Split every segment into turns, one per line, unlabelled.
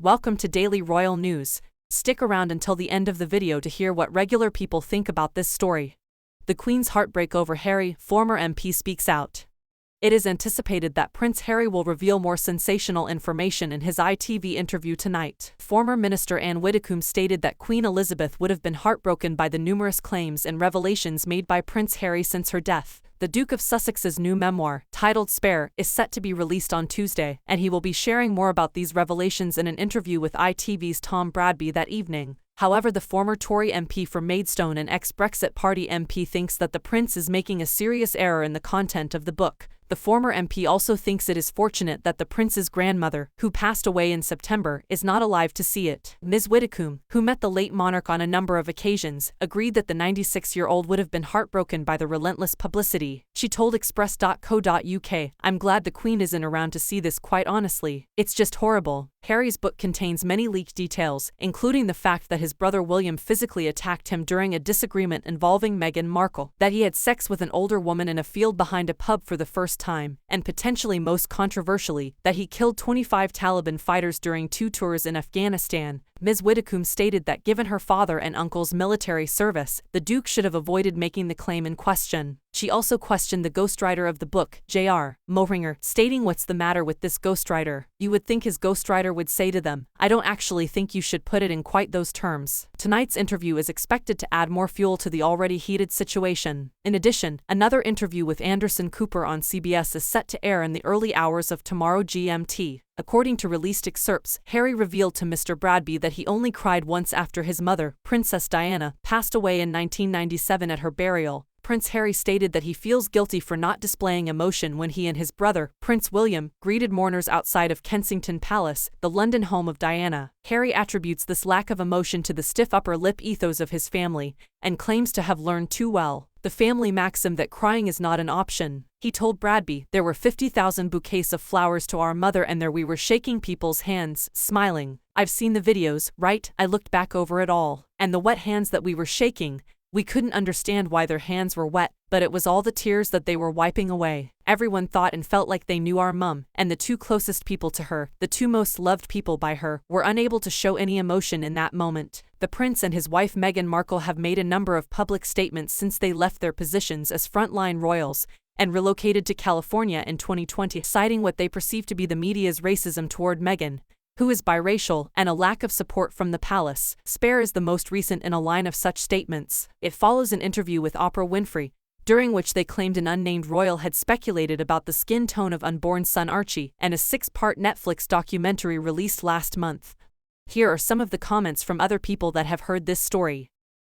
Welcome to Daily Royal News. Stick around until the end of the video to hear what regular people think about this story. The Queen's heartbreak over Harry, former MP speaks out. It is anticipated that Prince Harry will reveal more sensational information in his ITV interview tonight. Former Minister Ann Widdecombe stated that Queen Elizabeth would have been heartbroken by the numerous claims and revelations made by Prince Harry since her death. The Duke of Sussex's new memoir, titled Spare, is set to be released on Tuesday, and he will be sharing more about these revelations in an interview with ITV's Tom Bradby that evening. However, the former Tory MP for Maidstone and ex-Brexit Party MP thinks that the Prince is making a serious error in the content of the book. The former MP also thinks it is fortunate that the Prince's grandmother, who passed away in September, is not alive to see it. Ms. Widdecombe, who met the late monarch on a number of occasions, agreed that the 96-year-old would have been heartbroken by the relentless publicity. She told Express.co.uk, "I'm glad the Queen isn't around to see this, quite honestly. It's just horrible." Harry's book contains many leaked details, including the fact that his brother William physically attacked him during a disagreement involving Meghan Markle, that he had sex with an older woman in a field behind a pub for the first time, and potentially most controversially, that he killed 25 Taliban fighters during 2 tours in Afghanistan. Ms. Widdecombe stated that given her father and uncle's military service, the Duke should have avoided making the claim in question. She also questioned the ghostwriter of the book, J.R. Mohringer, stating, "What's the matter with this ghostwriter? You would think his ghostwriter would say to them, I don't actually think you should put it in quite those terms." Tonight's interview is expected to add more fuel to the already heated situation. In addition, another interview with Anderson Cooper on CBS is set to air in the early hours of tomorrow GMT. According to released excerpts, Harry revealed to Mr. Bradby that he only cried once after his mother, Princess Diana, passed away in 1997 at her burial. Prince Harry stated that he feels guilty for not displaying emotion when he and his brother, Prince William, greeted mourners outside of Kensington Palace, the London home of Diana. Harry attributes this lack of emotion to the stiff upper lip ethos of his family, and claims to have learned too well the family maxim that crying is not an option. He told Bradby, "There were 50,000 bouquets of flowers to our mother and there we were shaking people's hands, smiling. I've seen the videos, right? I looked back over it all. And the wet hands that we were shaking, we couldn't understand why their hands were wet, but it was all the tears that they were wiping away. Everyone thought and felt like they knew our mum, and the 2 closest people to her, the 2 most loved people by her, were unable to show any emotion in that moment." The Prince and his wife Meghan Markle have made a number of public statements since they left their positions as frontline royals and relocated to California in 2020, citing what they perceive to be the media's racism toward Meghan, who is biracial, and a lack of support from the palace. Spare is the most recent in a line of such statements. It follows an interview with Oprah Winfrey, during which they claimed an unnamed royal had speculated about the skin tone of unborn son Archie, and a 6-part Netflix documentary released last month. Here are some of the comments from other people that have heard this story.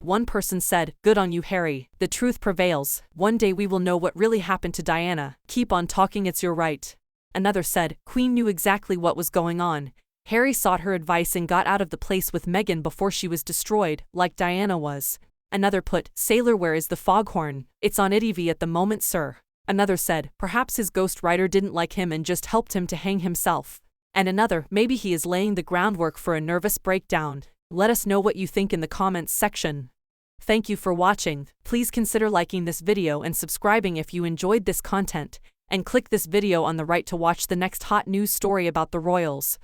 One person said, "Good on you, Harry. The truth prevails. One day we will know what really happened to Diana. Keep on talking, it's your right." Another said, "Queen knew exactly what was going on. Harry sought her advice and got out of the place with Meghan before she was destroyed, like Diana was." Another put, "Sailor, where is the foghorn? It's on ITV at the moment, sir." Another said, "Perhaps his ghostwriter didn't like him and just helped him to hang himself." And another, "Maybe he is laying the groundwork for a nervous breakdown." Let us know what you think in the comments section. Thank you for watching. Please consider liking this video and subscribing if you enjoyed this content, and click this video on the right to watch the next hot news story about the royals.